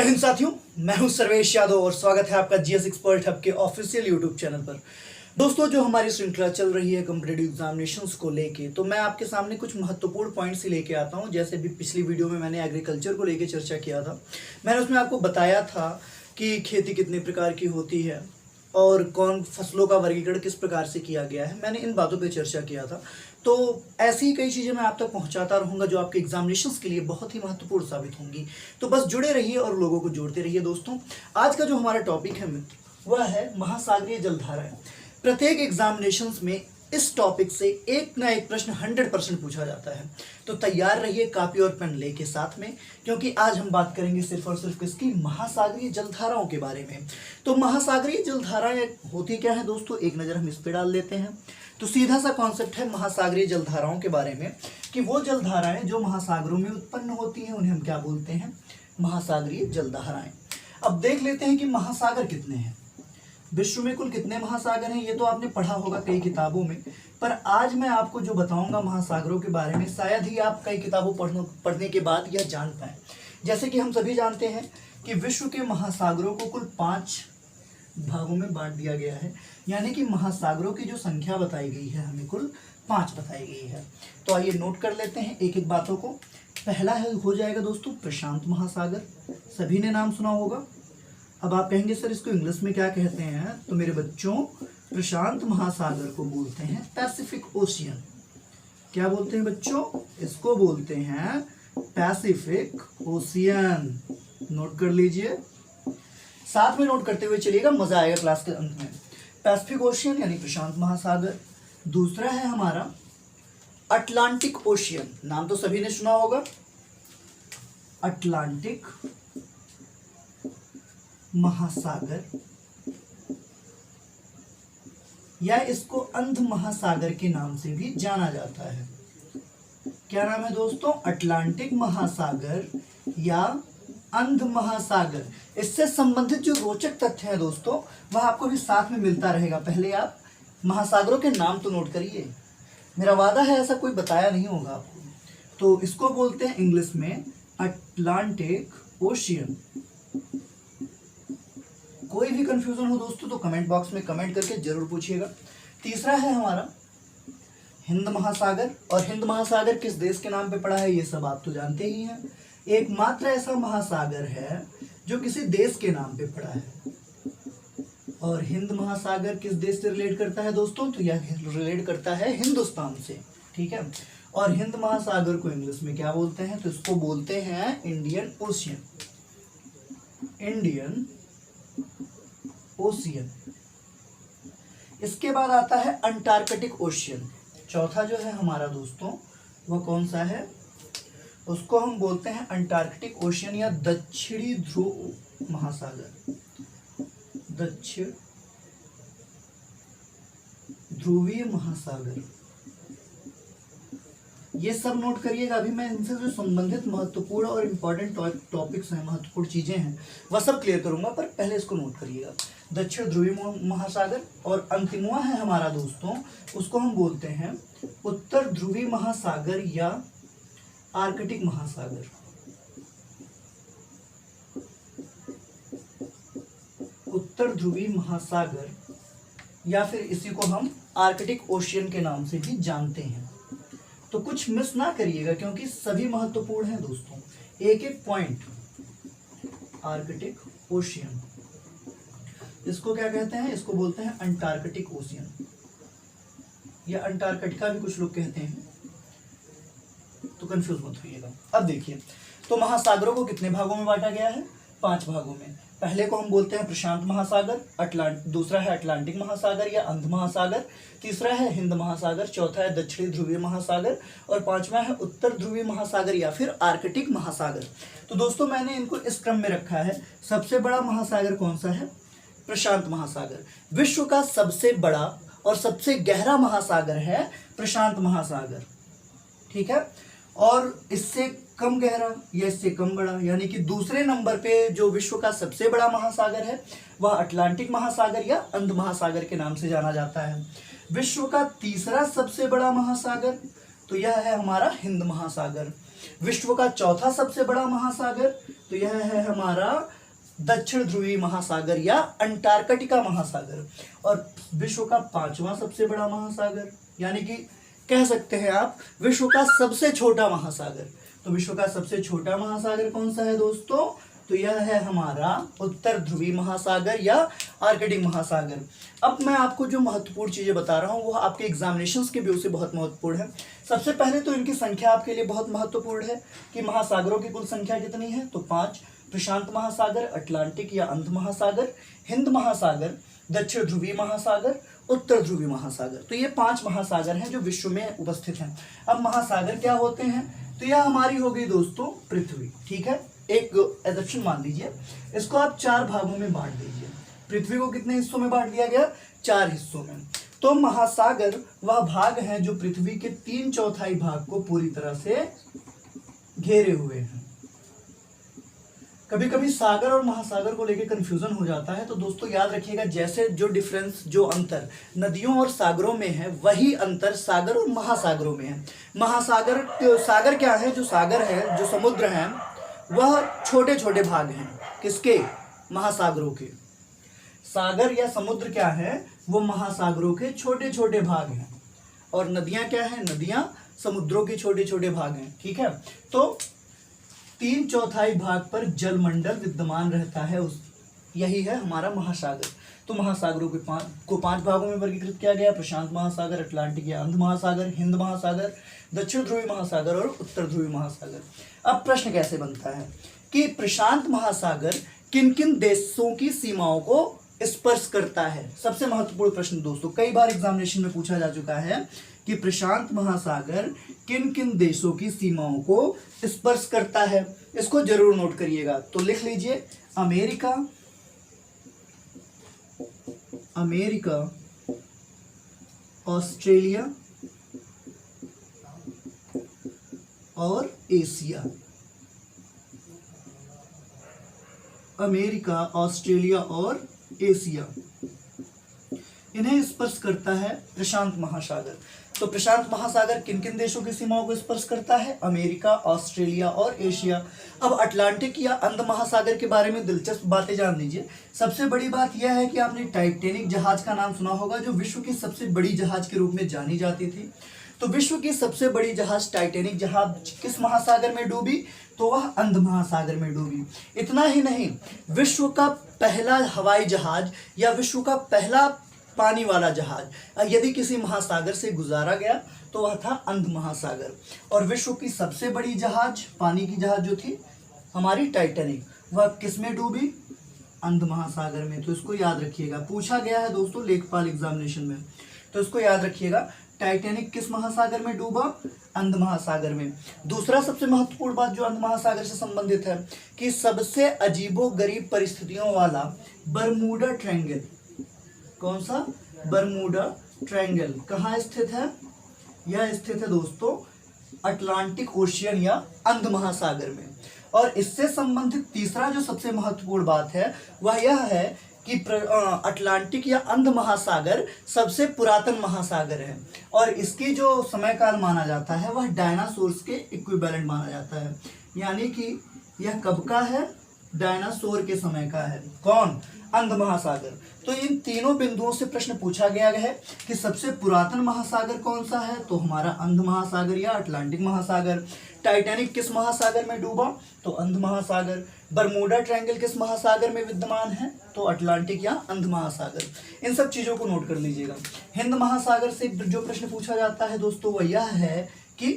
हिंद साथियों, मैं हूं सर्वेश यादव और स्वागत है आपका जीएस एक्सपर्ट हब के ऑफिशियल यूट्यूब चैनल पर। दोस्तों, जो हमारी श्रृंखला चल रही है कॉम्पिटिटिव एग्जामिनेशंस को लेके, तो मैं आपके सामने कुछ महत्वपूर्ण पॉइंट्स ही लेके आता हूं। जैसे भी पिछली वीडियो में मैंने एग्रीकल्चर को लेके चर्चा किया था, मैंने उसमें आपको बताया था कि खेती कितने प्रकार की होती है और कौन फसलों का वर्गीकरण किस प्रकार से किया गया है। मैंने इन बातों पे चर्चा किया था। तो ऐसी ही कई चीज़ें मैं आप तक पहुंचाता रहूंगा जो आपके एग्जामिनेशंस के लिए बहुत ही महत्वपूर्ण साबित होंगी। तो बस जुड़े रहिए और लोगों को जोड़ते रहिए। दोस्तों, आज का जो हमारा टॉपिक है वह है महासागरीय जलधाराएं। प्रत्येक एग्जामिनेशंस में इस टॉपिक से एक ना एक प्रश्न 100% पूछा जाता है। तो तैयार रहिए कॉपी और पेन लेके साथ में, क्योंकि आज हम बात करेंगे सिर्फ और सिर्फ किसकी, महासागरीय जलधाराओं के बारे में। तो महासागरीय जलधाराएं होती क्या है दोस्तों, एक नज़र हम इस पे डाल लेते हैं। तो सीधा सा कॉन्सेप्ट है महासागरीय जलधाराओं के बारे में कि वो जलधाराएं जो महासागरों में उत्पन्न होती हैं उन्हें हम क्या बोलते हैं, महासागरीय जलधाराएं। अब देख लेते हैं कि महासागर कितने हैं। विश्व में कुल कितने महासागर हैं ये तो आपने पढ़ा होगा कई किताबों में, पर आज मैं आपको जो बताऊंगा महासागरों के बारे में शायद ही आप कई किताबों पढ़ने के बाद यह जान पाएं। जैसे कि हम सभी जानते हैं कि विश्व के महासागरों को कुल 5 भागों में बांट दिया गया है, यानी कि महासागरों की जो संख्या बताई गई है हमें कुल 5 बताई गई है। तो आइए नोट कर लेते हैं एक एक बातों को। पहला है हो जाएगा दोस्तों प्रशांत महासागर, सभी ने नाम सुना होगा। अब आप कहेंगे सर इसको इंग्लिश में क्या कहते हैं, तो मेरे बच्चों प्रशांत महासागर को बोलते हैं पैसिफिक ओशियन। क्या बोलते हैं बच्चों, इसको बोलते हैं पैसिफिक ओशियन। नोट कर लीजिए, साथ में नोट करते हुए चलिएगा, मजा आएगा क्लास के अंत में। पैसिफिक ओशियन यानी प्रशांत महासागर। दूसरा है हमारा अटलांटिक ओशियन, नाम तो सभी ने सुना होगा, अटलांटिक महासागर, या इसको अंध महासागर के नाम से भी जाना जाता है। क्या नाम है दोस्तों, अटलांटिक महासागर या अंध महासागर। इससे संबंधित जो रोचक तथ्य है दोस्तों वह आपको भी साथ में मिलता रहेगा। पहले आप महासागरों के नाम तो नोट करिए, मेरा वादा है ऐसा कोई बताया नहीं होगा आपको। तो इसको बोलते हैं इंग्लिश में अटलांटिक ओशियन। कोई भी कंफ्यूजन हो दोस्तों तो कमेंट बॉक्स में कमेंट करके जरूर पूछिएगा। तीसरा है हमारा हिंद महासागर, और हिंद महासागर किस देश के नाम पे पड़ा है ये सब आप तो जानते ही हैं। एकमात्र ऐसा महासागर है जो किसी देश के नाम पे पड़ा है। और हिंद महासागर किस देश से रिलेट करता है दोस्तों, तो यह रिलेट करता है हिंदुस्तान से, ठीक है। और हिंद महासागर को इंग्लिश में क्या बोलते हैं, तो इसको बोलते हैं इंडियन ओशियन, इंडियन ओशियन। इसके बाद आता है अंटार्कटिक ओशियन। चौथा जो है हमारा दोस्तों वह कौन सा है, उसको हम बोलते हैं अंटार्कटिक ओशियन या दक्षिणी ध्रुव महासागर, दक्षिण ध्रुवीय महासागर। ये सब नोट करिएगा। अभी मैं इनसे जो संबंधित महत्वपूर्ण और इम्पोर्टेंट टॉपिक्स हैं, महत्वपूर्ण चीजें हैं, वह सब क्लियर करूंगा, पर पहले इसको नोट करिएगा। दक्षिण ध्रुवीय महासागर। और अंतिमवा है हमारा दोस्तों, उसको हम बोलते हैं उत्तर ध्रुवीय महासागर या आर्कटिक महासागर। उत्तर ध्रुवीय महासागर या फिर इसी को हम आर्कटिक ओशियन के नाम से भी जानते हैं। तो कुछ मिस ना करिएगा क्योंकि सभी महत्वपूर्ण हैं दोस्तों, एक एक पॉइंट। आर्कटिक ओशियन, इसको क्या कहते हैं, इसको बोलते हैं अंटार्कटिक ओशियन या अंटार्कटिका भी कुछ लोग कहते हैं, तो कंफ्यूज मत होइएगा। अब देखिए, तो महासागरों को कितने भागों में बांटा गया है, 5 भागों में। पहले को हम बोलते हैं प्रशांत महासागर, दूसरा है अटलांटिक महासागर या अंध महासागर, तीसरा है हिंद महासागर, चौथा है दक्षिणी ध्रुवीय महासागर, और 5वां है उत्तर ध्रुवीय महासागर या फिर आर्कटिक महासागर। तो दोस्तों मैंने इनको इस क्रम में रखा है। सबसे बड़ा महासागर कौन सा है, प्रशांत महासागर। विश्व का सबसे बड़ा और सबसे गहरा महासागर है प्रशांत महासागर, ठीक है। और इससे कम गहरा या इससे कम बड़ा, यानी कि दूसरे नंबर पे जो विश्व का सबसे बड़ा महासागर है वह अटलांटिक महासागर या अंध महासागर के नाम से जाना जाता है। विश्व का तीसरा सबसे बड़ा महासागर तो यह है हमारा हिंद महासागर। विश्व का चौथा सबसे बड़ा महासागर, तो यह है हमारा दक्षिण ध्रुवीय महासागर या अंटार्कटिका महासागर। और विश्व का पांचवा सबसे बड़ा महासागर, यानी कि कह सकते हैं आप विश्व का सबसे छोटा महासागर, तो विश्व का सबसे छोटा महासागर कौन सा है दोस्तों, तो यह है हमारा उत्तर ध्रुवीय महासागर या आर्कटिक महासागर। अब मैं आपको जो महत्वपूर्ण चीजें बता रहा हूँ वो आपके एग्जामिनेशंस के व्यू से बहुत महत्वपूर्ण है। सबसे पहले तो इनकी संख्या आपके लिए बहुत महत्वपूर्ण है कि महासागरों की कुल संख्या कितनी है, तो 5। प्रशांत महासागर, अटलांटिक या अंध महासागर, हिंद महासागर, दक्षिण ध्रुवीय महासागर, उत्तर ध्रुवीय महासागर। तो ये 5 महासागर हैं जो विश्व में उपस्थित हैं। अब महासागर क्या होते हैं, तो यह हमारी हो गई दोस्तों पृथ्वी, ठीक है। एक एजम्पशन मान लीजिए, इसको आप 4 भागों में बांट दीजिए। पृथ्वी को कितने हिस्सों में बांट दिया गया, 4 हिस्सों में। तो महासागर वह भाग हैं जो पृथ्वी के 3/4 भाग को पूरी तरह से घेरे हुए हैं। कभी कभी सागर और महासागर को लेकर कंफ्यूजन हो जाता है, तो दोस्तों याद रखिएगा जैसे जो डिफरेंस, जो अंतर नदियों और सागरों में है, वही अंतर सागर और महासागरों में है। महासागर, सागर क्या है, जो सागर है, जो समुद्र है, वह छोटे छोटे भाग हैं किसके, महासागरों के। सागर या समुद्र क्या है, वो महासागरों के छोटे छोटे भाग हैं। और नदियां क्या है, नदियां समुद्रों के छोटे छोटे भाग हैं, ठीक है। तो 3/4 भाग पर जलमंडल विद्यमान रहता है, उस यही है हमारा महासागर। तो महासागरों को 5 भागों में वर्गीकृत किया गया, प्रशांत महासागर, अटलांटिक या अंध महासागर, हिंद महासागर, दक्षिण ध्रुवीय महासागर और उत्तर ध्रुवीय महासागर। अब प्रश्न कैसे बनता है कि प्रशांत महासागर किन किन देशों की सीमाओं को स्पर्श करता है। सबसे महत्वपूर्ण प्रश्न दोस्तों, कई बार एग्जामिनेशन में पूछा जा चुका है कि प्रशांत महासागर किन किन देशों की सीमाओं को स्पर्श करता है। इसको जरूर नोट करिएगा, तो लिख लीजिए अमेरिका, ऑस्ट्रेलिया और एशिया। अमेरिका, ऑस्ट्रेलिया और एशिया, इन्हें स्पर्श करता है प्रशांत महासागर। तो प्रशांत महासागर किन किन देशों की सीमाओं को स्पर्श करता है, अमेरिका, ऑस्ट्रेलिया और एशिया। अब अटलांटिक या अंध महासागर के बारे में दिलचस्प बातें जान लीजिए। सबसे बड़ी बात यह है कि आपने टाइटैनिक जहाज का नाम सुना होगा, जो विश्व की सबसे बड़ी जहाज के रूप में जानी जाती थी। तो विश्व की सबसे बड़ी जहाज टाइटैनिक जहाज किस महासागर में डूबी, तो वह अंध महासागर में डूबी। इतना ही नहीं, विश्व का पहला हवाई जहाज या विश्व का पहला पानी वाला जहाज यदि किसी महासागर से गुजारा गया तो वह था अंध महासागर। और विश्व की सबसे बड़ी जहाज, पानी की जहाज जो थी हमारी टाइटैनिक, वह किस में डूबी, अंध महासागर में। तो इसको याद रखिएगा, पूछा गया है दोस्तों लेखपाल एग्जामिनेशन में, तो इसको याद रखिएगा। टाइटैनिक किस महासागर में डूबा, अंध महासागर में। दूसरा सबसे महत्वपूर्ण बात जो अंध महासागर से संबंधित है कि सबसे अजीबोगरीब परिस्थितियों वाला बरमूडा ट्रायंगल, कौन सा, बरमूडा ट्रायंगल कहाँ स्थित है, यह स्थित है दोस्तों अटलांटिक ओशियन या अंध महासागर में। और इससे संबंधित तीसरा जो सबसे महत्वपूर्ण बात है वह यह है कि अटलांटिक या अंध महासागर सबसे पुरातन महासागर है और इसकी जो समय काल माना जाता है वह डायनासोर्स के इक्विवेलेंट माना जाता है। यानी कि यह कब का है, डायनासोर के समय का है। कौन, अंध महासागर। तो इन तीनों बिंदुओं से प्रश्न पूछा गया है कि सबसे पुरातन महासागर कौन सा है, तो हमारा अंध महासागर या अटलांटिक महासागर। टाइटैनिक किस महासागर में डूबा, तो अंध महासागर। बरमूडा ट्रायंगल किस महासागर में विद्यमान है, तो अटलांटिक या अंध महासागर। इन सब चीजों को नोट कर लीजिएगा। हिंद महासागर से जो प्रश्न पूछा जाता है दोस्तों वह यह है कि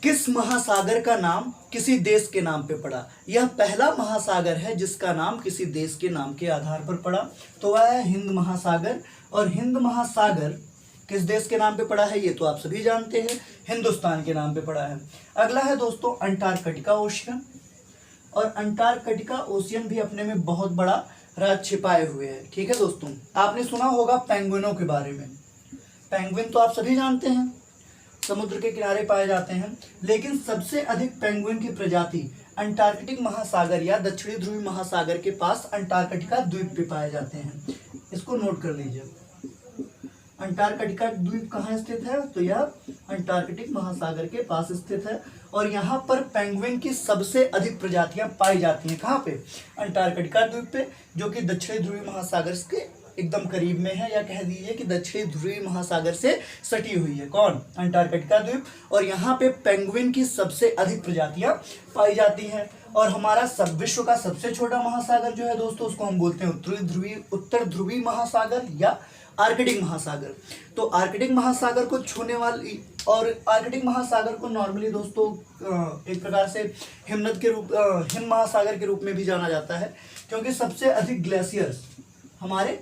किस महासागर का नाम किसी देश के नाम पे पड़ा। यह पहला महासागर है जिसका नाम किसी देश के नाम के आधार पर पड़ा, तो वह है हिंद महासागर। और हिंद महासागर किस देश के नाम पे पड़ा है ये तो आप सभी जानते हैं, हिंदुस्तान के नाम पे पड़ा है। अगला है दोस्तों अंटार्कटिका ओशियन। और अंटार्कटिका ओशियन भी अपने में बहुत बड़ा राज छिपाए हुए है। ठीक है दोस्तों, आपने सुना होगा पेंगुइनों के बारे में। पेंगुइन तो आप सभी जानते हैं, समुद्र के किनारे पाए जाते हैं, लेकिन सबसे अधिक पेंगुइन की प्रजाति अंटार्कटिक महासागर या दक्षिणी ध्रुवीय महासागर के पास अंटार्कटिका द्वीप पे पाए जाते हैं। इसको नोट कर लीजिए। अंटार्कटिका द्वीप कहाँ स्थित है, तो यह अंटार्कटिक महासागर के पास स्थित है। और यहाँ पर पेंगुइन की सबसे अधिक प्रजातियां पाई जाती हैं। कहाँ पे? अंटार्कटिका द्वीप पे, जो कि दक्षिणी ध्रुवीय महासागर के एकदम करीब में है, या कह दीजिए कि दक्षिणी ध्रुवीय महासागर से सटी हुई है। कौन? अंटार्कटिका द्वीप। और यहाँ पे पेंगुइन की सबसे अधिक प्रजातियां पाई जाती हैं। और हमारा विश्व का सबसे छोटा महासागर जो है दोस्तों, उसको हम बोलते हैं उत्तर ध्रुवीय महासागर या आर्कटिक महासागर। तो आर्कटिक महासागर को छूने वाली, और आर्कटिक महासागर को नॉर्मली दोस्तों एक प्रकार से हिंद महासागर के रूप में भी जाना जाता है, क्योंकि सबसे अधिक ग्लेशियर्स हमारे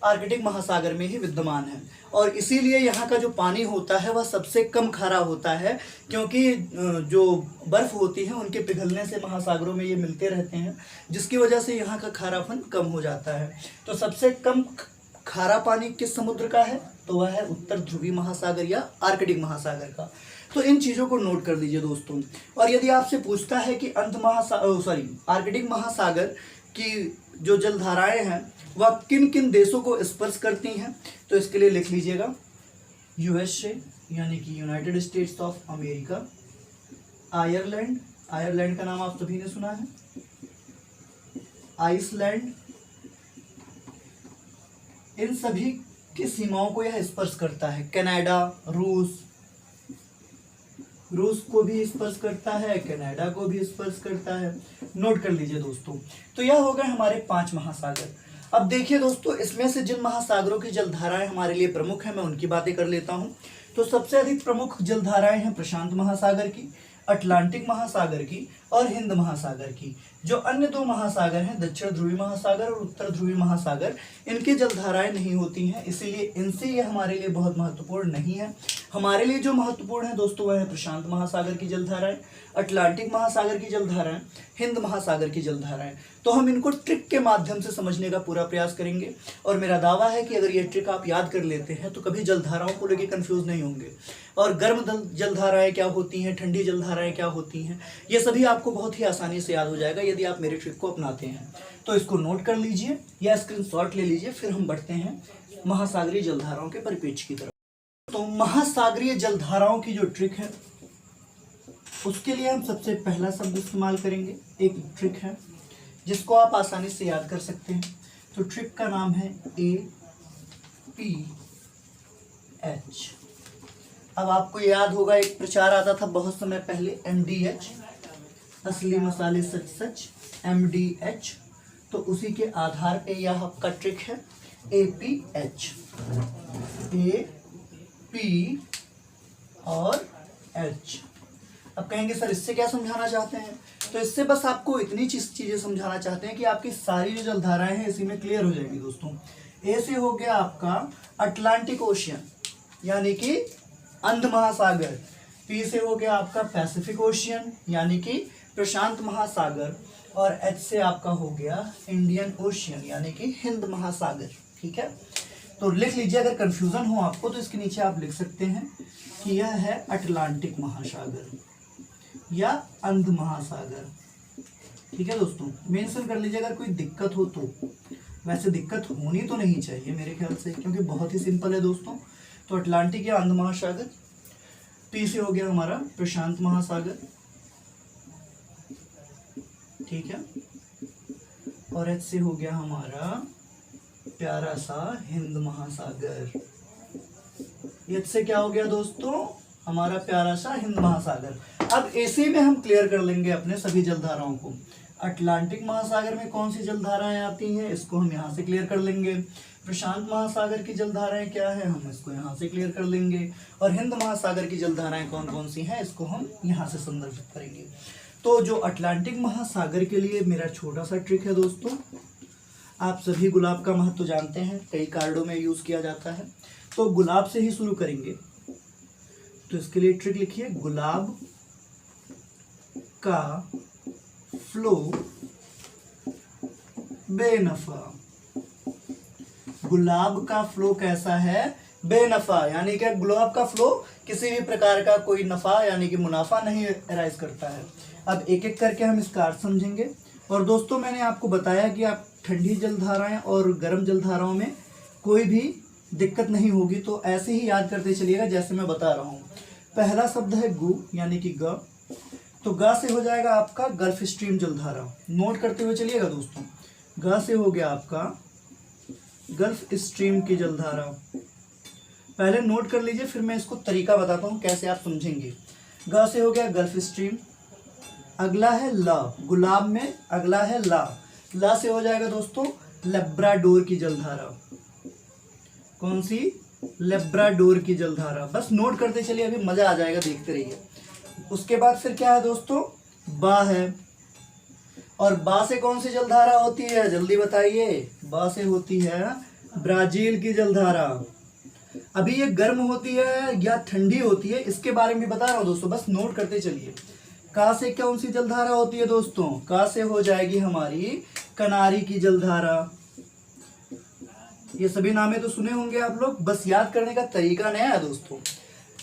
आर्कटिक महासागर में ही विद्यमान है। और इसीलिए यहाँ का जो पानी होता है वह सबसे कम खारा होता है, क्योंकि जो बर्फ होती है उनके पिघलने से महासागरों में ये मिलते रहते हैं, जिसकी वजह से यहाँ का खारापन कम हो जाता है। तो सबसे कम खारा पानी किस समुद्र का है? तो वह है उत्तर ध्रुवीय महासागर या आर्कटिक महासागर का। तो इन चीज़ों को नोट कर लीजिए दोस्तों। और यदि आपसे पूछता है कि आर्कटिक महासागर की जो जलधाराएं हैं वह किन किन देशों को स्पर्श करती हैं, तो इसके लिए लिख लीजिएगा यूएसए यानी कि United states of America, Ireland, Ireland का नाम आप सभी ने सुना है, आइसलैंड, इन सभी की सीमाओं को यह स्पर्श करता है। कनाडा, रूस को भी स्पर्श करता है, कनाडा को भी स्पर्श करता है। नोट कर लीजिए दोस्तों। तो यह हो गए हमारे 5 महासागर। अब देखिए दोस्तों, इसमें से जिन महासागरों की जलधाराएं हमारे लिए प्रमुख हैं, मैं उनकी बातें कर लेता हूं। तो सबसे अधिक प्रमुख जलधाराएं हैं प्रशांत महासागर की, अटलांटिक महासागर की और हिंद महासागर की। जो अन्य 2 महासागर हैं, दक्षिण ध्रुवीय महासागर और उत्तर ध्रुवीय महासागर, इनकी जलधाराएं नहीं होती हैं, इसीलिए इनसे ये हमारे लिए बहुत महत्वपूर्ण नहीं है। हमारे लिए जो महत्वपूर्ण है दोस्तों वह है प्रशांत महासागर की जलधाराएं, अटलांटिक महासागर की जलधाराएं, हिंद महासागर की जलधाराएं। तो हम इनको ट्रिक के माध्यम से समझने का पूरा प्रयास करेंगे, और मेरा दावा है कि अगर ये ट्रिक आप याद कर लेते हैं तो कभी जलधाराओं को लेकर कंफ्यूज नहीं होंगे। और गर्म जलधाराएं क्या होती हैं, ठंडी जलधाराएं क्या होती हैं, ये सभी आपको बहुत ही आसानी से याद हो जाएगा यदि आप मेरे ट्रिक को अपनाते हैं। तो इसको नोट कर लीजिए या स्क्रीनशॉट ले लीजिए, फिर हम बढ़ते हैं महासागरीय जलधाराओं के परिप्रेक्ष्य की तरफ। तो महासागरीय जलधाराओं की जो ट्रिक है उसके लिए हम सबसे पहला शब्द इस्तेमाल करेंगे। एक ट्रिक है जिसको आप आसानी से याद कर सकते हैं। तो ट्रिक का नाम है APH। अब आपको याद होगा एक प्रचार आता था बहुत समय पहले, MDH, असली मसाले सच सच, MDH। तो उसी के आधार पे यह आपका ट्रिक है APH, AP और H। अब कहेंगे सर इससे क्या समझाना चाहते हैं? तो इससे बस आपको इतनी चीजें समझाना चाहते हैं कि आपकी सारी जो जलधाराएं हैं इसी में क्लियर हो जाएगी दोस्तों। ए से हो गया आपका अटलांटिक ओशियन यानी कि अंध महासागर, पी से हो गया आपका पैसिफिक ओशियन यानी कि प्रशांत महासागर, और एच से आपका हो गया इंडियन ओशियन यानी कि हिंद महासागर। ठीक है, तो लिख लीजिए, अगर कंफ्यूजन हो आपको तो इसके नीचे आप लिख सकते हैं कि यह है अटलांटिक महासागर या अंध महासागर। ठीक है दोस्तों, मेंशन कर लीजिए अगर कोई दिक्कत हो तो। वैसे दिक्कत होनी तो नहीं चाहिए मेरे ख्याल से, क्योंकि बहुत ही सिंपल है दोस्तों। तो अटलांटिक या अंध महासागर, पी से हो गया हमारा प्रशांत महासागर, ठीक है, और एच से हो गया हमारा प्यारा सा हिंद महासागर। एच से क्या हो गया दोस्तों? हमारा प्यारा सा हिंद महासागर। अब इसी में हम क्लियर कर लेंगे अपने सभी जलधाराओं को। अटलांटिक महासागर में कौन सी जलधाराएं आती हैं, इसको हम यहाँ से क्लियर कर लेंगे। प्रशांत महासागर की जलधाराएं क्या है, हम इसको यहाँ से क्लियर कर लेंगे। और हिंद महासागर की जलधाराएं कौन कौन सी हैं, इसको हम यहाँ से संदर्भित करेंगे। तो जो अटलांटिक महासागर के लिए मेरा छोटा सा ट्रिक है दोस्तों, आप सभी गुलाब का महत्व जानते हैं, कई कार्डों में यूज किया जाता है। तो गुलाब से ही शुरू करेंगे। तो इसके लिए ट्रिक लिखिए, गुलाब का फ्लो बेनफा। गुलाब का फ्लो कैसा है? बेनफा, यानी कि गुलाब का फ्लो किसी भी प्रकार का कोई नफा यानी कि मुनाफा नहीं अराइज करता है। अब एक एक करके हम इसका अर्थ समझेंगे। और दोस्तों मैंने आपको बताया कि आप ठंडी जलधाराएं और गर्म जलधाराओं में कोई भी दिक्कत नहीं होगी, तो ऐसे ही याद करते चलिएगा जैसे मैं बता रहा हूँ। पहला शब्द है गु यानी कि ग, तो गा से हो जाएगा आपका गल्फ स्ट्रीम जलधारा। नोट करते हुए चलिएगा दोस्तों, गा से हो गया आपका गल्फ स्ट्रीम की जलधारा। पहले नोट कर लीजिए, फिर मैं इसको तरीका बताता हूँ कैसे आप समझेंगे। गा से हो गया गल्फ स्ट्रीम, अगला है ला, गुलाब में अगला है ला। ला से हो जाएगा दोस्तों लेब्राडोर की जलधारा। कौन सी? लेब्राडोर की जलधारा। बस नोट करते चलिए, अभी मजा आ जाएगा, देखते रहिए। उसके बाद फिर क्या है दोस्तों? बा है, और बा से कौन सी जलधारा होती है, जल्दी बताइए। बा से होती है ब्राजील की जलधारा। अभी ये गर्म होती है या ठंडी होती है, इसके बारे में बता रहा हूँ दोस्तों, बस नोट करते चलिए। का से कौन सी जलधारा होती है दोस्तों? का से हो जाएगी हमारी कनारी की जलधारा। ये सभी नामे तो सुने होंगे आप लोग, बस याद करने का तरीका नया है दोस्तों।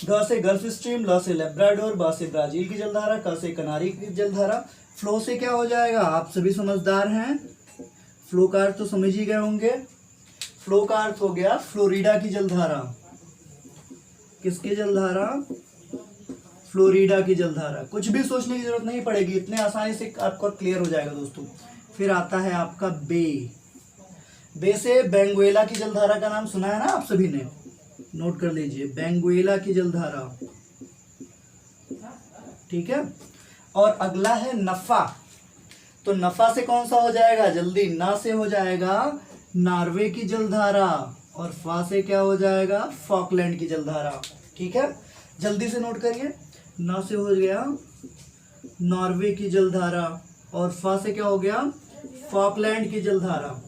ग से गल्फ स्ट्रीम, ल से लेब्राडोर, बा से ब्राजील की जलधारा, क से कनारी की जलधारा। फ्लो से क्या हो जाएगा? आप सभी समझदार हैं, फ्लो का अर्थ तो समझ ही गए होंगे। फ्लो का अर्थ हो गया फ्लोरिडा की जलधारा। किसकी जलधारा? फ्लोरिडा की जलधारा। कुछ भी सोचने की जरूरत नहीं पड़ेगी, इतने आसानी से आपको क्लियर हो जाएगा दोस्तों। फिर आता है आपका बे। बे से बेंगुएला की जलधारा का नाम सुना है ना आप सभी ने, नोट कर लीजिए, बेंगुएला की जलधारा, ठीक है। और अगला है नफा। तो नफा से कौन सा हो जाएगा? जल्दी, ना से हो जाएगा नॉर्वे की जलधारा, और फा से क्या हो जाएगा? फॉकलैंड की जलधारा, ठीक है। जल्दी से नोट करिए, ना से हो गया नॉर्वे की जलधारा, और फा से क्या हो गया? फॉकलैंड की जलधारा,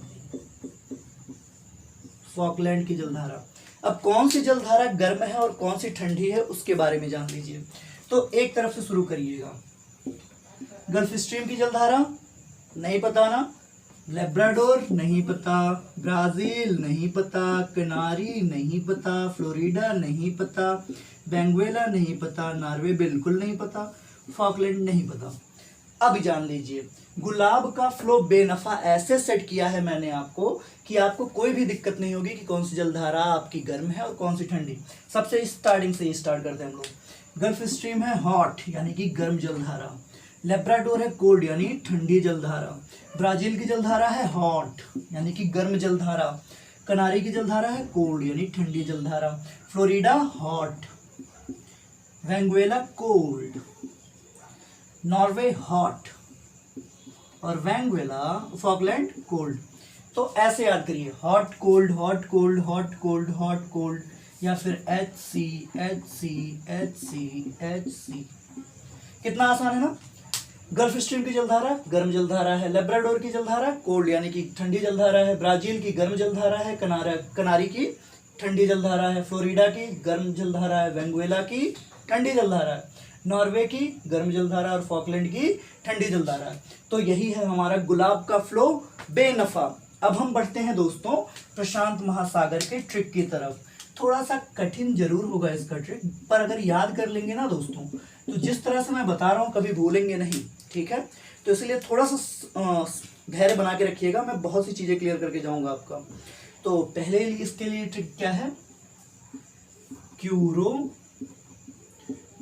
फॉकलैंड की जलधारा। अब कौन सी जलधारा गर्म है और कौन सी ठंडी है, उसके बारे में जान लीजिए। तो एक तरफ से शुरू करिएगा। गल्फ स्ट्रीम की जलधारा नहीं पता ना, लेब्राडोर नहीं पता, ब्राजील नहीं पता, कनारी नहीं पता, फ्लोरिडा नहीं पता, बेंगुएला नहीं पता, नॉर्वे बिल्कुल नहीं पता, फॉकलैंड नहीं पता। अब जान लीजिए, गुलाब का फ्लो बेनफा ऐसे सेट किया है मैंने आपको कि आपको कोई भी दिक्कत नहीं होगी कि कौन सी जलधारा आपकी गर्म है और कौन सी ठंडी। सबसे स्टार्टिंग से स्टार्ट करते हैं हम लोग। गल्फ स्ट्रीम है हॉट यानी कि गर्म जलधारा, लेब्राडोर है कोल्ड यानी ठंडी जलधारा, ब्राजील की जलधारा है हॉट यानी कि गर्म जलधारा, कनारी की जलधारा है कोल्ड यानी ठंडी जलधारा, Florida hot, Benguela cold, Norway hot और वेंगुएला फॉकलैंड कोल्ड। तो ऐसे याद करिए, hot cold hot cold hot cold hot cold, या फिर HC HC HC HC। कितना आसान है ना। गल्फ स्ट्रीम की जलधारा गर्म जलधारा है, लेब्राडोर की जलधारा कोल्ड यानी कि ठंडी जलधारा है, ब्राजील की गर्म जलधारा है, कनारी की ठंडी जलधारा है, फ्लोरिडा की गर्म जलधारा है, वेंगुएला की ठंडी जलधारा है, नॉर्वे की गर्म जलधारा और फॉकलैंड की ठंडी जलधारा है। तो यही है हमारा गुलाब का फ्लो बेनफा। अब हम बढ़ते हैं दोस्तों प्रशांत महासागर के ट्रिक की तरफ। थोड़ा सा कठिन जरूर होगा इसका ट्रिक, पर अगर याद कर लेंगे ना दोस्तों, तो जिस तरह से मैं बता रहा हूँ कभी भूलेंगे नहीं, ठीक है। तो इसलिए थोड़ा सा धैर्य बना के रखिएगा, मैं बहुत सी चीजें क्लियर करके जाऊंगा आपका। तो पहले इसके लिए ट्रिक क्या है? क्यूरो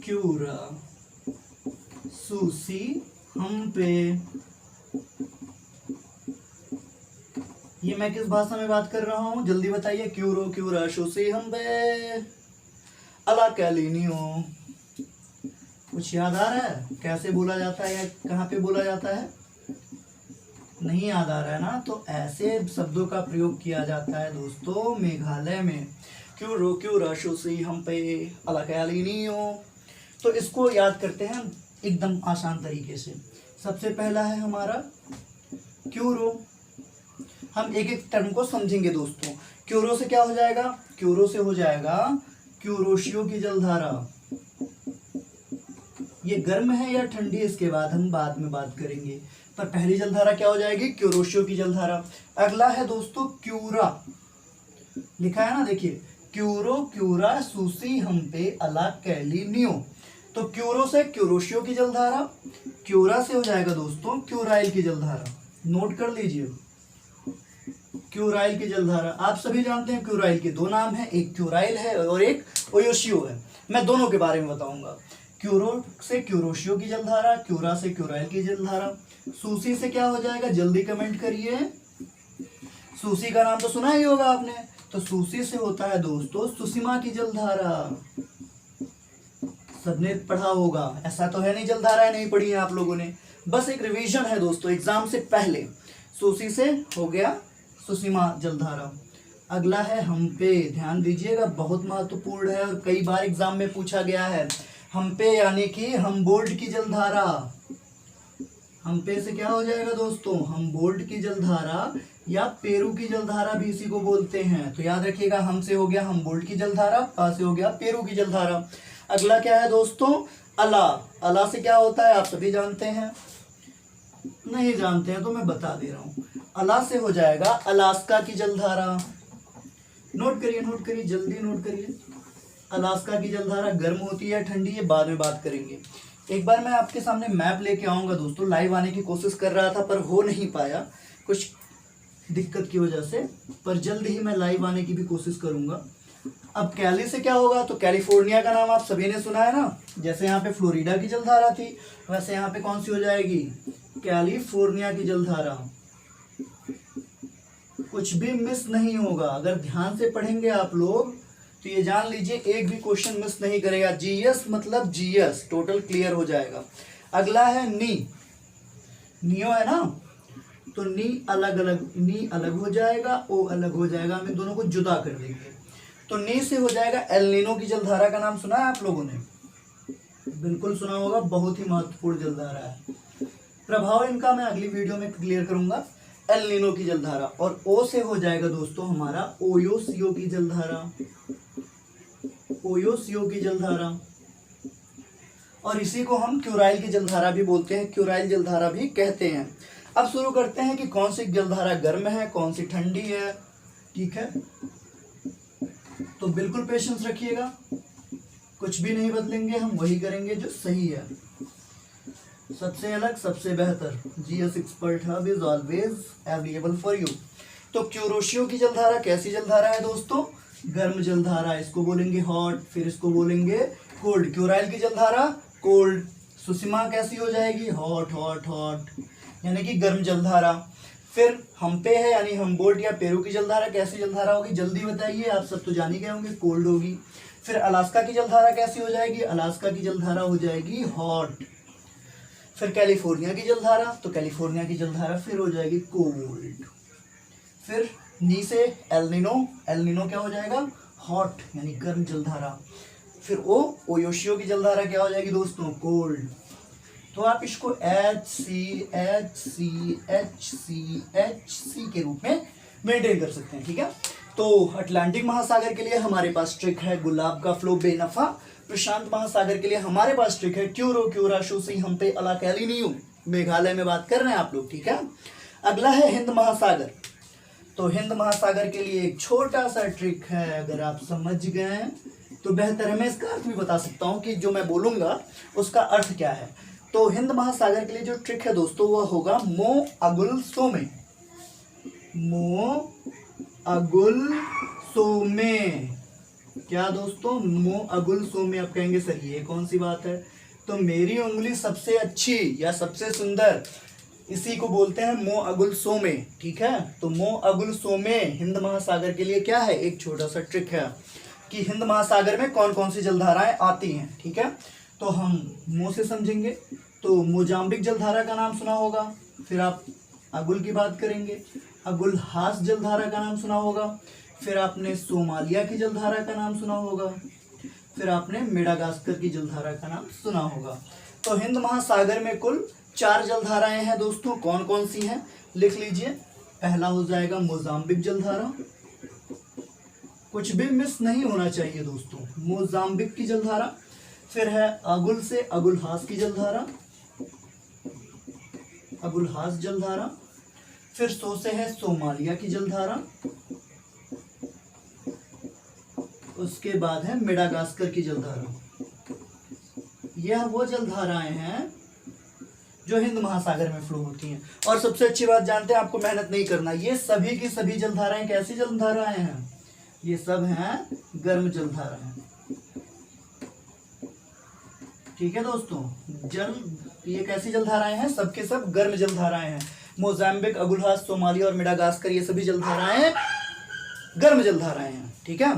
क्यूरा सूसी हम पे। ये मैं किस भाषा में बात कर रहा हूं, जल्दी बताइए। क्यूरो क्यूरा सूसी हम पे अला कैलिनियो। कुछ याद आ रहा है कैसे बोला जाता है या कहाँ पे बोला जाता है? नहीं याद आ रहा है ना। तो ऐसे शब्दों का प्रयोग किया जाता है दोस्तों मेघालय में। क्यूरो क्यूरा सूसी हम पे अला कैलिनियो। तो इसको याद करते हैं एकदम आसान तरीके से। सबसे पहला है हमारा क्यूरो। हम एक एक टर्म को समझेंगे दोस्तों। क्यूरो से क्या हो जाएगा? क्यूरो से हो जाएगा क्यूरोशियो की जलधारा। ये गर्म है या ठंडी, इसके बाद हम बाद में बात करेंगे, पर पहली जलधारा क्या हो जाएगी? क्यूरोशियो की जलधारा। अगला है दोस्तों क्यूरा, लिखा है ना, देखिए, क्यूरो क्यूरा सूसी हम पे अला कैलिनियो। तो क्यूरो से क्यूरोशियो की जलधारा, क्यूरा से हो जाएगा दोस्तों क्यूराइल की जलधारा। नोट कर लीजिए, क्यूराइल की जलधारा। आप सभी जानते हैं क्यूराइल के दो नाम हैं, एक क्यूराइल है और एक ओयोशियो है। मैं दोनों के बारे में बताऊंगा। क्यूरो से क्यूरोशियो की जलधारा, क्यूरा से क्यूराइल की जलधारा। सूसी से क्या हो जाएगा, जल्दी कमेंट करिए। सूसी का नाम तो सुना ही होगा आपने, तो सूसी से होता है दोस्तों सुसीमा की जलधारा। सबने पढ़ा होगा, ऐसा तो है नहीं जलधाराएं नहीं पढ़ी है आप लोगों ने, बस एक रिवीजन है दोस्तों एग्जाम से पहले। सूसी से हो गया सुसीमा जलधारा। अगला है हम्पे, ध्यान दीजिएगा बहुत महत्वपूर्ण है और कई बार एग्जाम में पूछा गया है। हम्पे यानी कि हम्बोल्ट की जलधारा। हम्पे से क्या हो जाएगा दोस्तों, हम्बोल्ट की जलधारा या पेरू की जलधारा भी इसी को बोलते हैं। तो याद रखिएगा, हम से हो गया हम्बोल्ट की जलधारा, पा से हो गया पेरू की जलधारा। अगला क्या है दोस्तों, अला। अला से क्या होता है आप सभी जानते हैं, नहीं जानते हैं तो मैं बता दे रहा हूं। अला से हो जाएगा अलास्का की जलधारा। नोट करिए जल्दी नोट करिए। अलास्का की जलधारा गर्म होती है ठंडी है, बाद में बात करेंगे। एक बार मैं आपके सामने मैप लेके आऊंगा दोस्तों, लाइव आने की कोशिश कर रहा था पर हो नहीं पाया कुछ दिक्कत की वजह से, पर जल्द ही मैं लाइव आने की भी कोशिश करूंगा। अब कैली से क्या होगा, तो कैलिफोर्निया का नाम आप सभी ने सुना है ना, जैसे यहाँ पे फ्लोरिडा की जलधारा थी वैसे यहाँ पे कौन सी हो जाएगी, कैलिफोर्निया की जलधारा। कुछ भी मिस नहीं होगा, अगर ध्यान से पढ़ेंगे आप लोग तो ये जान लीजिए एक भी क्वेश्चन मिस नहीं करेगा। जीएस मतलब जीएस टोटल क्लियर हो जाएगा। अगला है नी, नियो है ना, तो नी अलग हो जाएगा, ओ अलग हो जाएगा, हम इन दोनों को जुदा कर देंगे। तो नी से हो जाएगा एल नीनो की जलधारा का नाम सुना है आप लोगों ने, बिल्कुल सुना होगा, बहुत ही महत्वपूर्ण जलधारा है। प्रभाव इनका मैं अगली वीडियो में क्लियर करूंगा। एल नीनो की जलधारा। और ओ से हो जाएगा दोस्तों हमारा ओयो सीओ की जलधारा, ओयो सीओ की जलधारा। और इसी को हम क्यूराइल की जलधारा भी बोलते हैं, क्यूराइल जलधारा भी कहते हैं। अब शुरू करते हैं कि कौन सी जलधारा गर्म है कौन सी ठंडी है, ठीक है। तो बिल्कुल पेशेंस रखिएगा, कुछ भी नहीं बदलेंगे, हम वही करेंगे जो सही है। सबसे अलग सबसे बेहतर, GS expert hub is always available for you. तो क्यूरोशियो की जलधारा कैसी जलधारा है दोस्तों, गर्म जलधारा, इसको बोलेंगे हॉट, फिर इसको बोलेंगे कोल्ड। क्यूराइल की जलधारा कोल्ड। सुसीमा कैसी हो जाएगी, हॉट हॉट हॉट यानी कि गर्म जलधारा। फिर हम्पे है यानी हम्बोल्ट या पेरू की जलधारा कैसी जलधारा होगी, जल्दी बताइए, आप सब तो जान ही गए होंगे, कोल्ड होगी। फिर अलास्का की जलधारा कैसी हो जाएगी, अलास्का की जलधारा हो जाएगी हॉट। फिर कैलिफोर्निया की जलधारा, तो कैलिफोर्निया की जलधारा फिर हो जाएगी कोल्ड। फिर नी से एल नीनो क्या हो जाएगा, हॉट यानी गर्म जलधारा। फिर ओ ओयोशियो की जलधारा क्या हो जाएगी दोस्तों, कोल्ड। तो आप इसको HC के रूप में मेंटेन कर सकते हैं, ठीक है। तो अटलांटिक महासागर के लिए हमारे पास ट्रिक है गुलाब का फ्लो बेनफा। प्रशांत महासागर के लिए हमारे पास ट्रिक है क्यूरो क्यूरा शूसी हम्पे अला कैली नियू। मेघालय में बात कर रहे हैं आप लोग, ठीक है। अगला है हिंद महासागर। तो हिंद महासागर के लिए एक छोटा सा ट्रिक है, अगर आप समझ गए तो बेहतर है। मैं इसका अर्थ भी बता सकता हूँ कि जो मैं बोलूंगा उसका अर्थ क्या है। तो हिंद महासागर के लिए जो ट्रिक है दोस्तों वह होगा मो अगुल सोमे। मो अगुल सोमे क्या दोस्तों, मो अगुल सोमे। आप कहेंगे सर ये कौन सी बात है, तो मेरी उंगली सबसे अच्छी या सबसे सुंदर, इसी को बोलते हैं मो अगुल सोमे, ठीक है। तो मो अगुल सोमे हिंद महासागर के लिए क्या है, एक छोटा सा ट्रिक है कि हिंद महासागर में कौन कौन सी जलधाराएं आती हैं, ठीक है। तो हम मो से समझेंगे, तो मोजाम्बिक जलधारा का नाम सुना होगा। फिर आप अगुल की बात करेंगे, अगुल हास जलधारा का नाम सुना होगा। फिर आपने सोमालिया की जलधारा का नाम सुना होगा। फिर आपने मेडागास्कर की जलधारा का नाम सुना होगा। तो हिंद महासागर में कुल 4 जलधाराएं हैं दोस्तों, कौन कौन सी हैं लिख लीजिए। पहला हो जाएगा मोजाम्बिक जलधारा, कुछ भी मिस नहीं होना चाहिए दोस्तों, मोजाम्बिक की जलधारा। फिर है अगुल से अगुल हास की जलधारा, अगुल हास जलधारा। फिर सो से है सोमालिया की जलधारा। उसके बाद है मेडागास्कर की जलधारा। यह वो जलधाराएं हैं जो हिंद महासागर में फ्लो होती हैं। और सबसे अच्छी बात जानते हैं, आपको मेहनत नहीं करना, ये सभी की सभी जलधाराएं कैसी जलधाराएं हैं, ये सब हैं गर्म जलधाराएं। ठीक है दोस्तों, जल, ये कैसी जलधाराएं हैं? सबके सब गर्म जलधाराएं हैं। मोजाम्बिक, अगुल्हास, सोमालिया और मेडागास्कर, ये सभी जलधाराएं गर्म जलधाराएं हैं। ठीक है,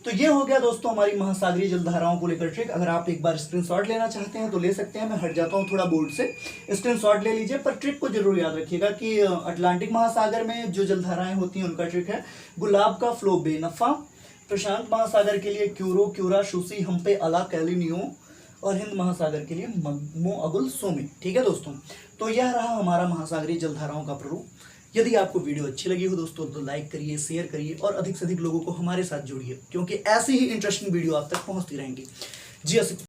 तो ये हो गया दोस्तों हमारी महासागरीय जलधाराओं को लेकर ट्रिक। अगर आप एक बार स्क्रीनशॉट लेना चाहते हैं तो ले सकते हैं, मैं हट जाता हूँ थोड़ा बोर्ड से, स्क्रीनशॉट ले लीजिए। पर ट्रिक को जरूर याद रखिएगा कि अटलांटिक महासागर में जो जलधाराएं होती हैं उनका ट्रिक है गुलाब का फ्लो बेनफा, प्रशांत महासागर के लिए क्यूरो, क्यूरा, शूसी, हम्पे, अला, कैलिनियो, और हिंद महासागर के लिए मो, अगुल, सोमी। ठीक है दोस्तों, तो यह रहा हमारा महासागरीय जलधाराओं का प्रारूप। यदि आपको वीडियो अच्छी लगी हो दोस्तों तो लाइक करिए, शेयर करिए और अधिक से अधिक लोगों को हमारे साथ जोड़िए, क्योंकि ऐसी ही इंटरेस्टिंग वीडियो आप तक पहुंचती रहेंगी। जी